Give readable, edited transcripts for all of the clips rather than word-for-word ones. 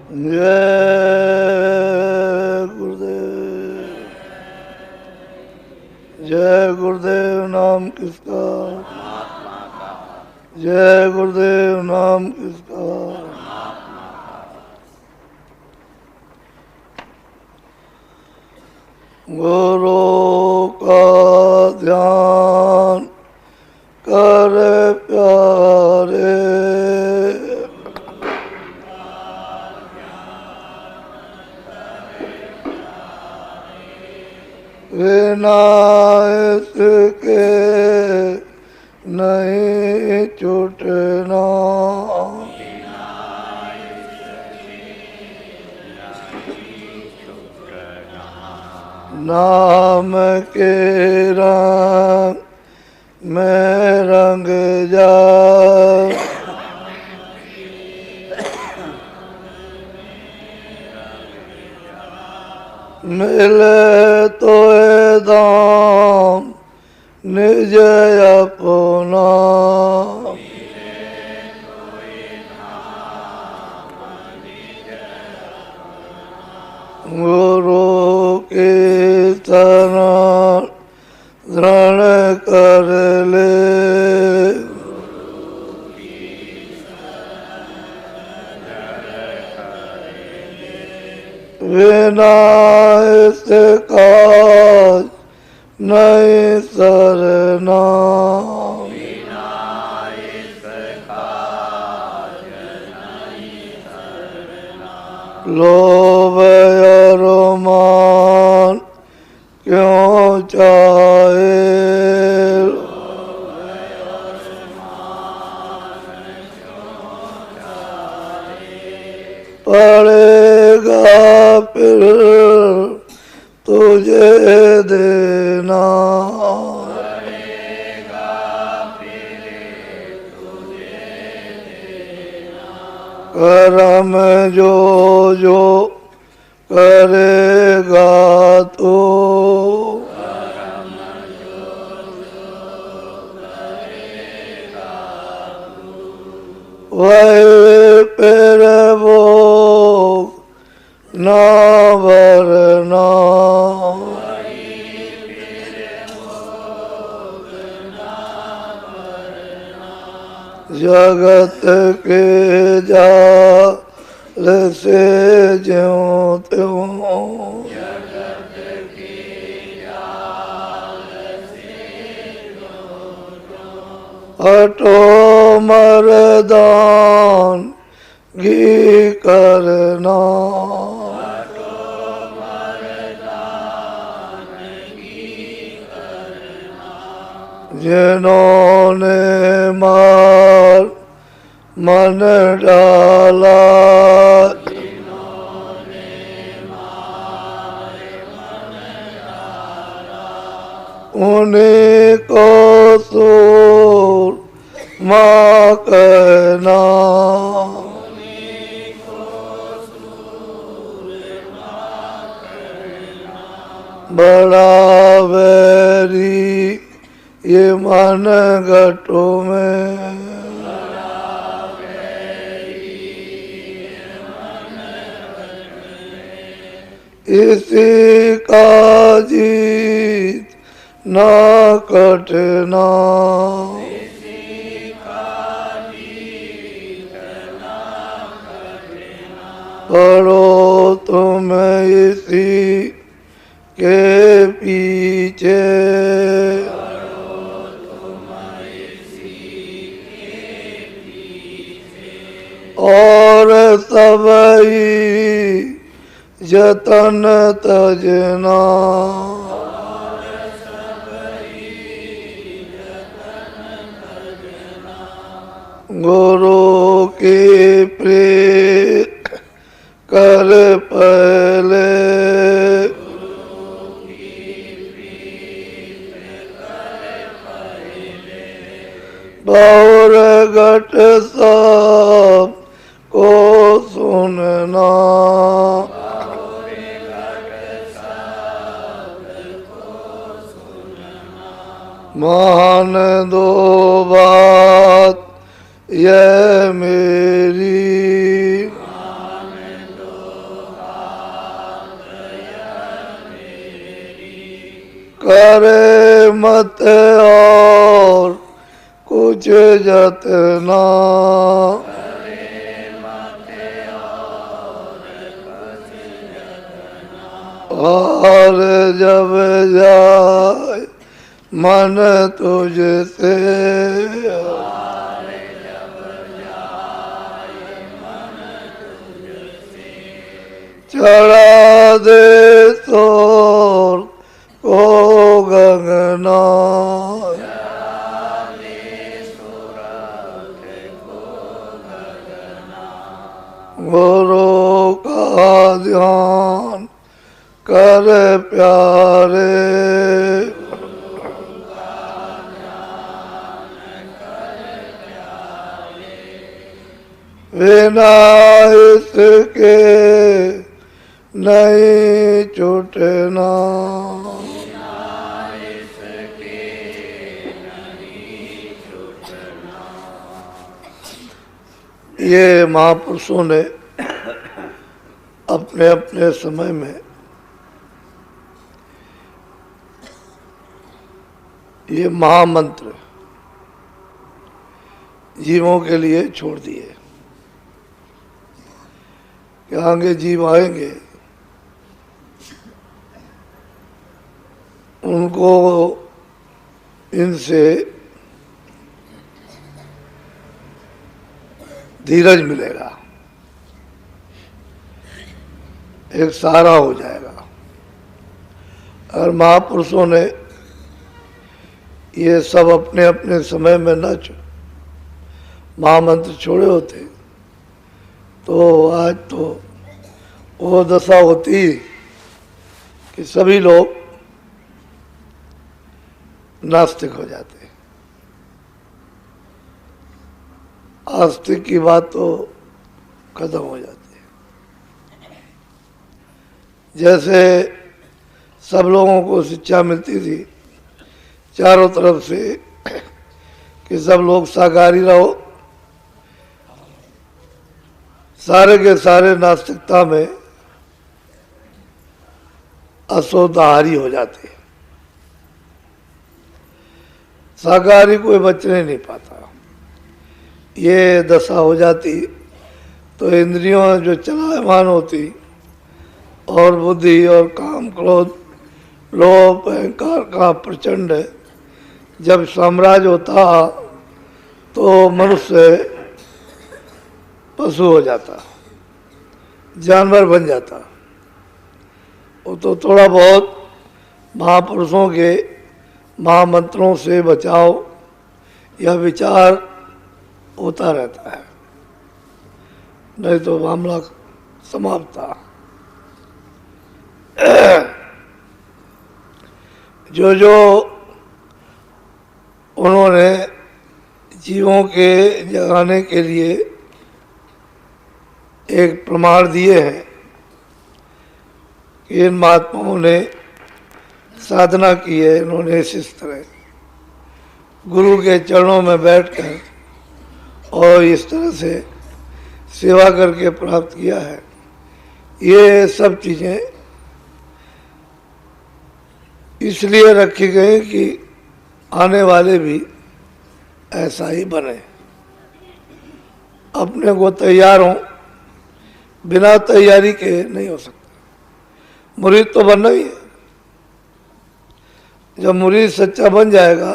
जय गुरुदेव। जय गुरुदेव नाम किसका? जय गुरुदेव नाम किसका? गुरु का ध्यान कर प्यारे, बिना इसके नहीं छूटना। नाम के रंग में रंग जाए, मिले तो दाम निज अपना। गुरु की शरण दृढ़ कर ले, बिना इसका नहीं सरना। लोभ और मान क्यों चाहे, पड़ेगा फिर तुझे देना। कर्म जो जो करेगा तो, वही फिर वो ना भरना। जगत के जाल से ज्यों त्यों, हटो मर्दान घी करना। जिन्होंने मार मन डाला, उन्हीं को सूर माँ कहना। बड़ा वैरी ये मन घटों में, इसी का जीत ना कटना। पढ़ो तुम इसी के पीछे, और सबई जतन तजना। गुरु की प्रीत कर पहले, और घट सब को सुनना। मान दो बात यह मेरी, करे मत और कुछ जतना, और जब जाए मन तुझसे, चढ़ा दे तोर को गगना, गुरु का ध्यान कर प्यारे, बिना इसके नहीं छूटना, ये महापुरुषों ने अपने अपने समय में ये महामंत्र जीवों के लिए छोड़ दिए कि आगे जीव आएंगे, उनको इनसे धीरज मिलेगा, एक सहारा हो जाएगा। और महापुरुषों ने ये सब अपने अपने समय में न महामंत्र छोड़े होते तो आज तो वो दशा होती कि सभी लोग नास्तिक हो जाते। आस्तिक की बात तो खत्म हो जाती है। जैसे सब लोगों को शिक्षा मिलती थी चारों तरफ से कि सब लोग शाकाहारी रहो, सारे के सारे नास्तिकता में अशुद्धाहारी हो जाते हैं। शाकाहारी कोई बचने नहीं पाता। ये दशा हो जाती तो इंद्रियों जो चलायमान होती और बुद्धि और काम क्रोध लोभ अहंकार का प्रचंड जब साम्राज्य होता तो मनुष्य पशु हो जाता, जानवर बन जाता। वो तो थोड़ा बहुत महापुरुषों के महामंत्रों से बचाव या विचार होता रहता है, नहीं तो मामला समाप्त था। जो जो उन्होंने जीवों के जगाने के लिए एक प्रमाण दिए हैं कि इन महात्माओं ने साधना की है, इन्होंने इस तरह गुरु के चरणों में बैठकर और इस तरह से सेवा करके प्राप्त किया है। ये सब चीज़ें इसलिए रखी गई कि आने वाले भी ऐसा ही बने, अपने को तैयार हों, बिना तैयारी के नहीं हो सकता। मुरीद तो बनना ही है। जब मुरीद सच्चा बन जाएगा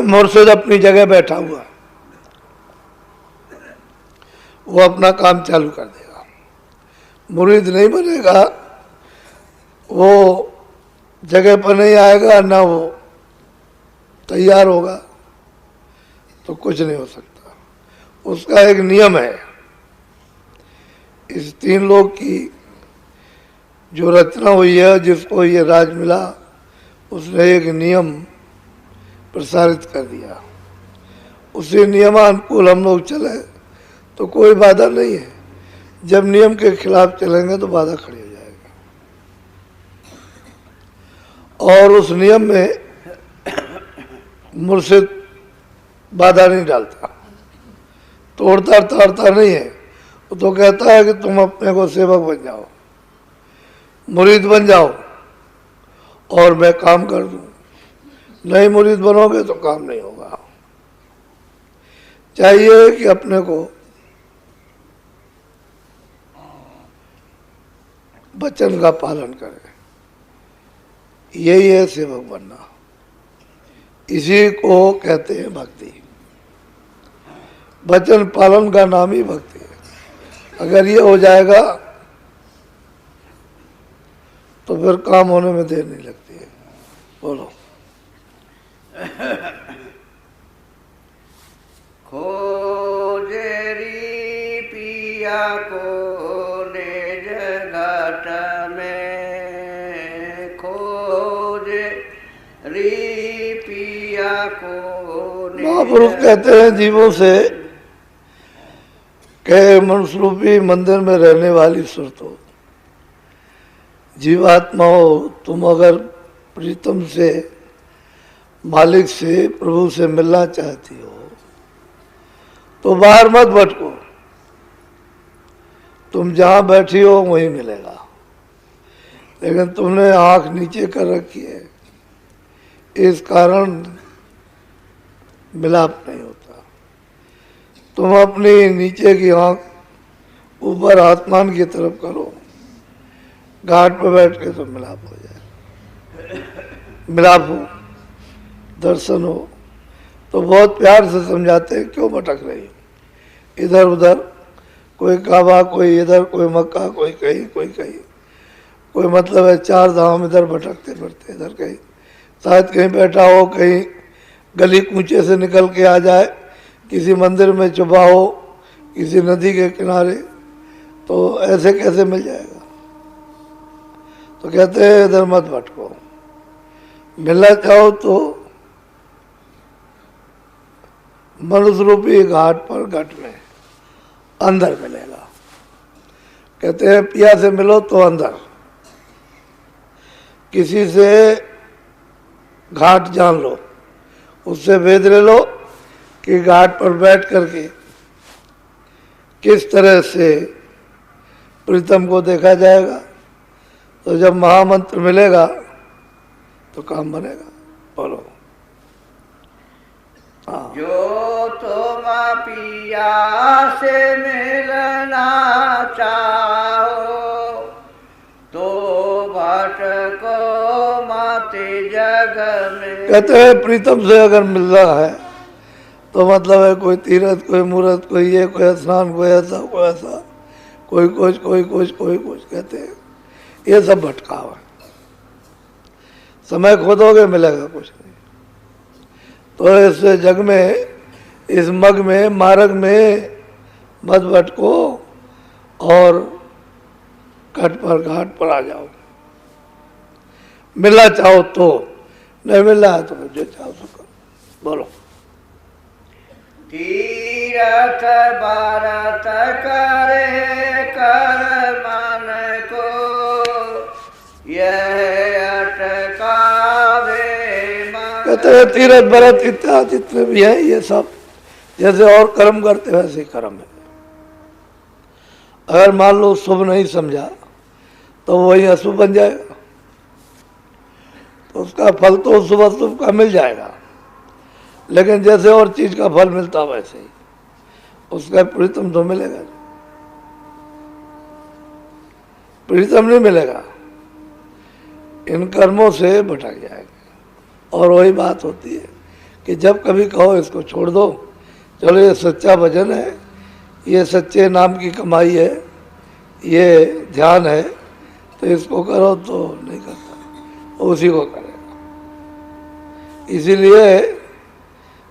मुर्शिद अपनी जगह बैठा हुआ, वो अपना काम चालू कर देगा। मुरीद नहीं बनेगा, वो जगह पर नहीं आएगा, ना वो तैयार होगा, तो कुछ नहीं हो सकता। उसका एक नियम है। इस तीन लोक की जो रचना हुई है, जिसको ये राज मिला, उसने एक नियम प्रसारित कर दिया। उसी नियमानुकूल हम लोग चले तो कोई बाधा नहीं है। जब नियम के खिलाफ चलेंगे तो बाधा खड़ी हो जाएगी। और उस नियम में मुर्शिद बाधा नहीं डालता, तोड़ता ताड़ता नहीं है। वो तो कहता है कि तुम अपने को सेवक बन जाओ, मुरीद बन जाओ और मैं काम कर दूं, नहीं मुरीद बनोगे तो काम नहीं होगा। चाहिए कि अपने को वचन का पालन करें, यही है सेवक बनना, इसी को कहते हैं भक्ति। वचन पालन का नाम ही भक्ति है। अगर ये हो जाएगा तो फिर काम होने में देर नहीं लगती है। बोलो। खोजरी पिया को निज घट में, खोजरी पिया को। महापुरुष कहते हैं जीवों से कहे मनुष्य रूपी मंदिर में रहने वाली सुरतो, जीवात्मा हो, तुम अगर प्रीतम से, मालिक से, प्रभु से मिलना चाहती हो तो बाहर मत भटको, तुम जहां बैठी हो वहीं मिलेगा। लेकिन तुमने आंख नीचे कर रखी है, इस कारण मिलाप नहीं होता। तुम अपनी नीचे की आंख ऊपर आसमान की तरफ करो, घाट पर बैठ के तो मिलाप हो जाए, मिलाप हो, दर्शन हो। तो बहुत प्यार से समझाते हैं, क्यों भटक रही हो इधर उधर, कोई काबा, कोई इधर, कोई मक्का, कोई कहीं, कोई कहीं, कोई मतलब है 4 धाम इधर भटकते फिरते, इधर कहीं, शायद कहीं बैठा हो, कहीं गली कूचे से निकल के आ जाए, किसी मंदिर में छुपा हो, किसी नदी के किनारे, तो ऐसे कैसे मिल जाएगा। तो कहते हैं इधर मत भटको, मिलना चाहो तो मनुष्य रूपी घाट पर, घट में अंदर मिलेगा। कहते हैं पिया से मिलो तो अंदर, किसी से घाट जान लो, उससे वेद ले लो कि घाट पर बैठ करके किस तरह से प्रीतम को देखा जाएगा। तो जब महामंत्र मिलेगा तो काम बनेगा। बोलो। हाँ। जो तुम पिया से मिलना चाहो तो भटको मत जग में। कहते हैं प्रीतम से अगर मिलना है तो मतलब है कोई तीर्थ, कोई मूर्त, कोई ये, कोई स्नान, कोई ऐसा, कोई ऐसा, कोई कुछ, कोई कुछ, कोई कुछ। कहते हैं ये सब भटकाव है, समय खोदोगे मिलेगा कुछ नहीं। तो इस जग में, इस मग में, मार्ग में मत भटको और घाट पर आ जाओ। मिलना चाहो तो, नहीं मिलना है तो जो चाहो सो करो। बोलो। तीरथ भारत करे कर मन को, यह अटकावे मन। कहते हैं तीरथ भरत इत्यादि जितने भी हैं ये सब जैसे और कर्म करते वैसे ही कर्म है। अगर मान लो शुभ नहीं समझा तो वही अशुभ बन जाएगा, तो उसका फल तो शुभ अशुभ का मिल जाएगा। लेकिन जैसे और चीज का फल मिलता वैसे ही उसका प्रीतम तो मिलेगा, प्रीतम नहीं मिलेगा, इन कर्मों से भटक जाएगा। और वही बात होती है कि जब कभी कहो इसको छोड़ दो, चलो ये सच्चा भजन है, ये सच्चे नाम की कमाई है, ये ध्यान है, तो इसको करो, तो नहीं करता, उसी को करेगा। इसीलिए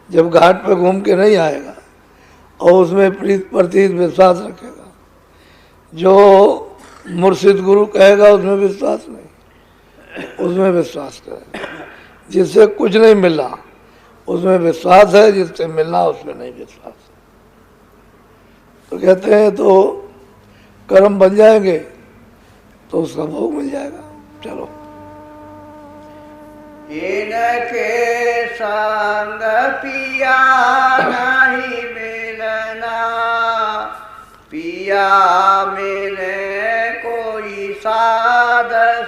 जब घाट पे घूम के नहीं आएगा और उसमें प्रीत प्रतीत विश्वास रखेगा, जो मुर्शिद गुरु कहेगा उसमें विश्वास नहीं, उसमें विश्वास करेगा। जिससे कुछ नहीं मिला उसमें विश्वास है, जिससे मिलना उसमें नहीं विश्वास है। तो कहते हैं तो कर्म बन जाएंगे तो उसका भोग मिल जाएगा। चलो। इनके संग पिया नहीं मिलना, पिया मिले कोई साधन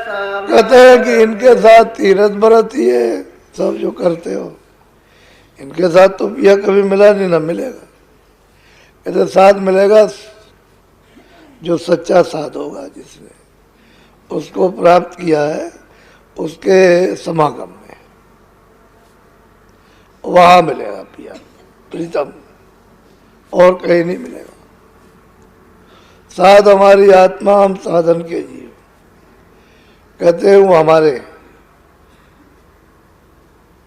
कहते हैं कि इनके साथ तीरथ व्रत ही है सब जो करते हो, इनके साथ तो पिया कभी मिला नहीं, ना मिलेगा। कहते साथ मिलेगा जो सच्चा साथ होगा, जिसने उसको प्राप्त किया है उसके समागम में, वहां मिलेगा पिया प्रीतम, और कहीं नहीं मिलेगा। साथ हमारी आत्मा, हम साधन के जीव। कहते हैं वो हमारे,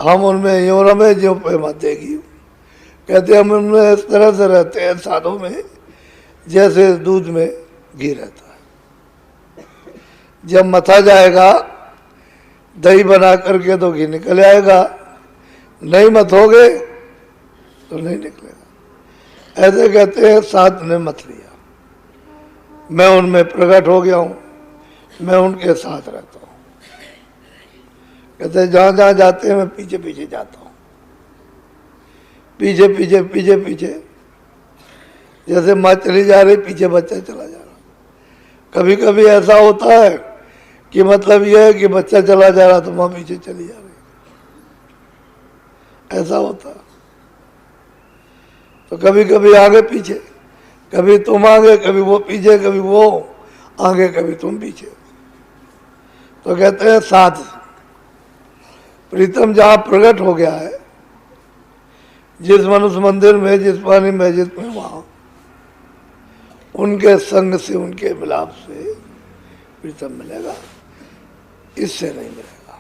हम उनमें यूं रमे ज्यों पे मत देगी। कहते हम उनमें इस तरह से रहते हैं साधों में जैसे दूध में घी रहता है। जब मथा जाएगा दही बना करके तो घी निकल आएगा, नहीं मथोगे तो नहीं निकलेगा। ऐसे कहते हैं साथ ने मत लिया, मैं उनमें प्रकट हो गया हूं, मैं उनके साथ रहता हूं। कहते जहां जहां जाते हैं मैं पीछे पीछे जाता हूं, पीछे पीछे पीछे पीछे, जैसे माँ चली जा रही पीछे बच्चा चला जा रहा। कभी कभी ऐसा होता है कि मतलब यह है कि बच्चा चला जा रहा तो माँ पीछे चली जा रही, ऐसा होता है। तो कभी कभी आगे पीछे, कभी तुम आगे कभी वो पीछे, कभी वो आगे कभी तुम पीछे। तो कहते हैं साथ प्रीतम जहां प्रकट हो गया है, जिस मनुष्य मंदिर में, जिस पानी मस्जिद में, वहां उनके संग से, उनके मिलाप से प्रीतम मिलेगा, इससे नहीं मिलेगा।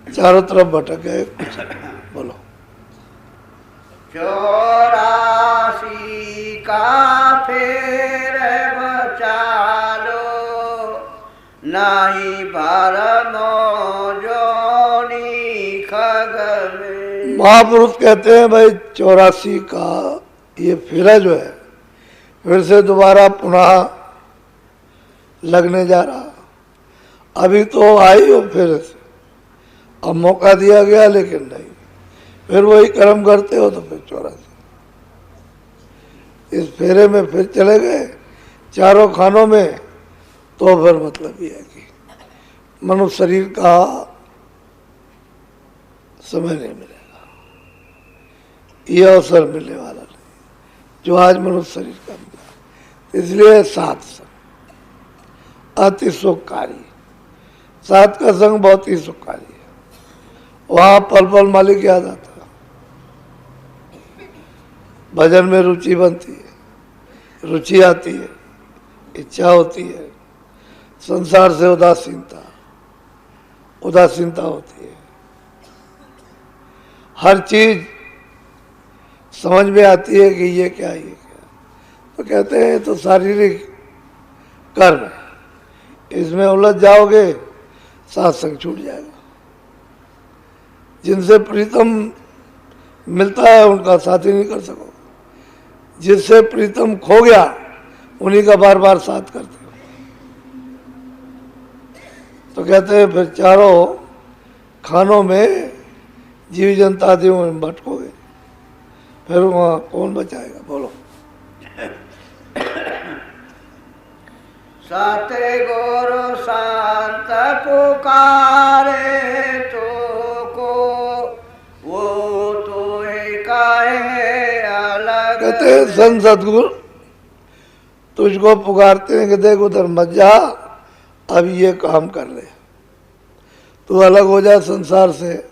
चारों तरफ भटक गए, बोलो। 84 का फेर बचालो, नाही बारमो जोनी खग में। महापुरुष कहते हैं भाई 84 का ये फेरा जो है फिर से दोबारा पुनः लगने जा रहा। अभी तो आई हो फिर से, अब मौका दिया गया लेकिन नहीं, फिर वही कर्म करते हो तो फिर 84 इस फेरे में फिर चले गए चारों खानों में। तो फिर मतलब ये है कि मनुष्य शरीर का समय नहीं मिलेगा, ये अवसर मिलने वाला नहीं जो आज मनुष्य शरीर का मिला। इसलिए साथ संग अति सुखकारी, साथ का संग बहुत ही सुखकारी है। वहां पल पल मालिक याद आता, भजन में रुचि बनती है, रुचि आती है, इच्छा होती है। संसार से उदासीनता, उदासीनता होती है। हर चीज समझ में आती है कि ये क्या, ये क्या। तो कहते हैं तो शारीरिक कर्म है, इसमें उलझ जाओगे सत्संग छूट जाएगा। जिनसे प्रीतम मिलता है उनका साथ ही नहीं कर सकोगे, जिससे प्रीतम खो गया उन्हीं का बार बार साथ करते हो। तो कहते हैं फिर चारों खानों में जीव जंतु आदियों में भटकोगे, फिर वहां कौन बचाएगा, बोलो। साते गुरु शांत पुकारे तो को, वो तो काहे अलग। कहते हैं संत सतगुरु तुझको पुकारते हैं कि देख उधर मत जा, अब ये काम कर ले, तू अलग हो जा संसार से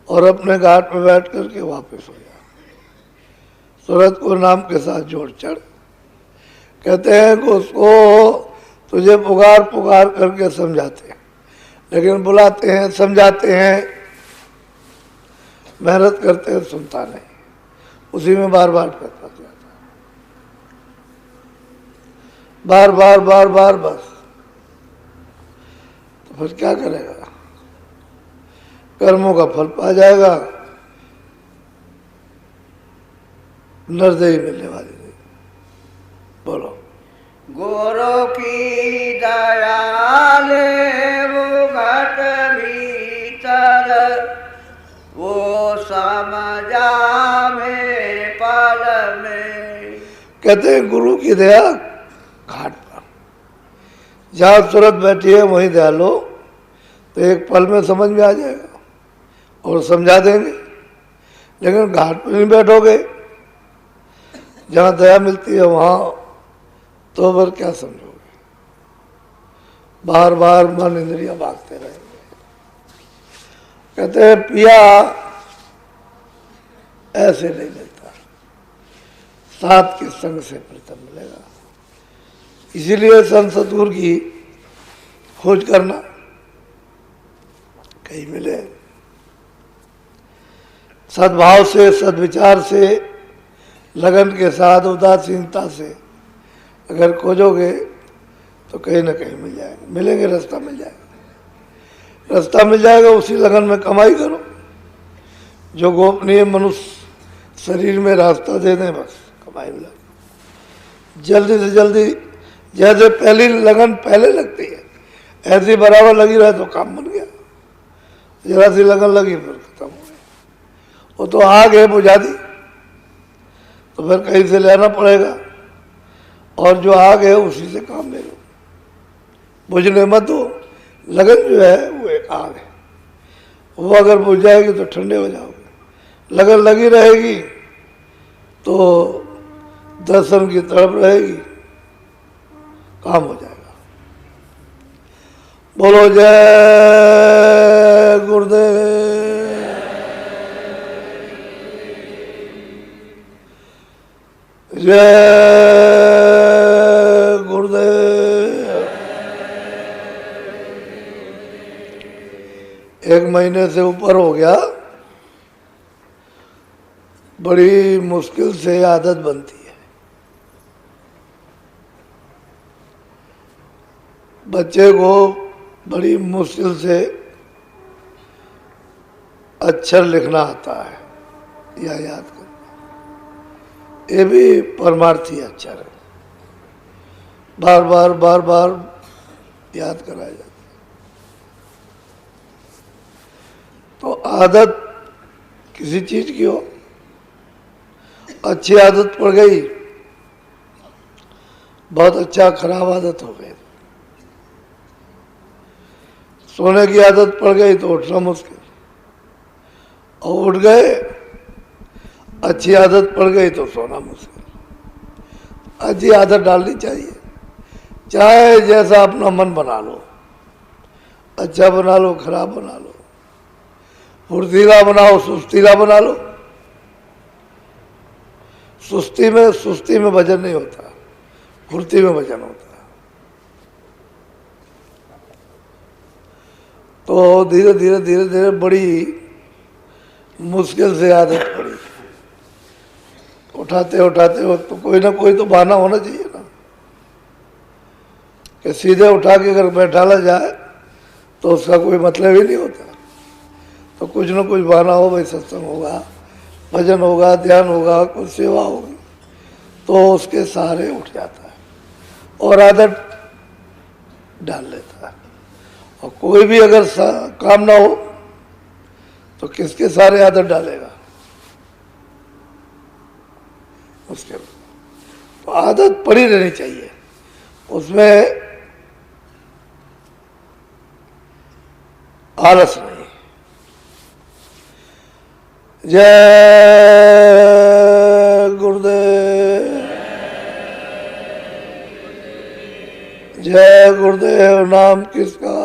और अपने घाट पे बैठ करके वापस हो जा, सूरत को नाम के साथ जोड़ चढ़। कहते हैं कि उसको तुझे पुकार पुकार करके समझाते हैं, लेकिन बुलाते हैं, समझाते हैं, मेहनत करते हैं, सुनता नहीं, उसी में बार बार फंस जाता है, बार बार बार बार बस। तो फिर क्या करेगा, कर्मों का फल पा जाएगा, नरदेही मिलने वाली नहीं। बोलो। गुरु की दया ले वो घट भीतर, वो समझा मेरे पल में। कहते हैं गुरु की दया घाट पर, जहाँ सूरत बैठी है वहीं ध्यान लो, तो एक पल में समझ में आ जाएगा और समझा देंगे। लेकिन घाट पर नहीं बैठोगे, जहाँ दया मिलती है वहाँ तो फिर क्या समझोगे? बार बार मन इंद्रियां भागते रहेंगे। कहते हैं पिया ऐसे नहीं मिलता, साथ के संग से प्रीतम मिलेगा। इसीलिए संत सतगुरु की खोज करना, कहीं मिले सद्भाव से, सद्विचार से, लगन के साथ, उदासीनता से अगर खोजोगे तो कहीं ना कहीं मिल जाएगा, मिलेंगे, रास्ता मिल जाएगा। रास्ता मिल जाएगा, उसी लगन में कमाई करो। जो गोपनीय मनुष्य शरीर में रास्ता दे दें, बस कमाई मिला। जल्दी से जल्दी, जैसे पहली लगन पहले लगती है, ऐसी बराबर लगी रहे तो काम बन गया। जरा सी लगन लगी फिर खत्म हो गया। वो तो आग है, बुझा दी, तो फिर कहीं से लेना पड़ेगा, और जो आग है उसी से काम ले लो। बुझने मत दो। लगन जो है वो एक आग है, वो अगर बुझ जाएगी तो ठंडे हो जाओगे। लगन लगी रहेगी तो दर्शन की तड़प रहेगी, काम हो जाएगा। बोलो जय गुरुदेव। जय गुरुदेव। 1 महीने से ऊपर हो गया, बड़ी मुश्किल से आदत बनती है। बच्चे को बड़ी मुश्किल से अक्षर लिखना आता है या याद करना। ये भी परमार्थी अक्षर है, बार बार बार बार याद कराया जाता है। तो आदत किसी चीज की हो, अच्छी आदत पड़ गई, बहुत अच्छा, खराब आदत हो गई। सोने की आदत पड़ गई तो उठना मुश्किल, और उठ गए, अच्छी आदत पड़ गई तो सोना मुश्किल। अच्छी आदत डालनी चाहिए, चाहे जैसा अपना मन बना लो, अच्छा बना लो, खराब बना लो, फुर्तीला बनाओ, सुस्तीला बना लो। सुस्ती में वजन नहीं होता, फुर्ती में वजन होता है। तो धीरे धीरे धीरे धीरे बड़ी मुश्किल से आदत पड़ी। उठाते उठाते वक्त तो कोई ना कोई तो बहाना होना चाहिए ना, कि सीधे उठा के अगर बैठाला जाए तो उसका कोई मतलब ही नहीं होता। तो कुछ ना कुछ बहाना हो, भाई सत्संग होगा, भजन होगा, ध्यान होगा, कुछ सेवा होगी, तो उसके सहारे उठ जाता है और आदत डाल लेता है। और कोई भी अगर काम ना हो तो किसके सहारे आदत डालेगा? उसके। तो आदत पड़ी रहनी चाहिए, उसमें आलस नहीं। जय गुरुदेव। जय गुरुदेव। नाम किसका?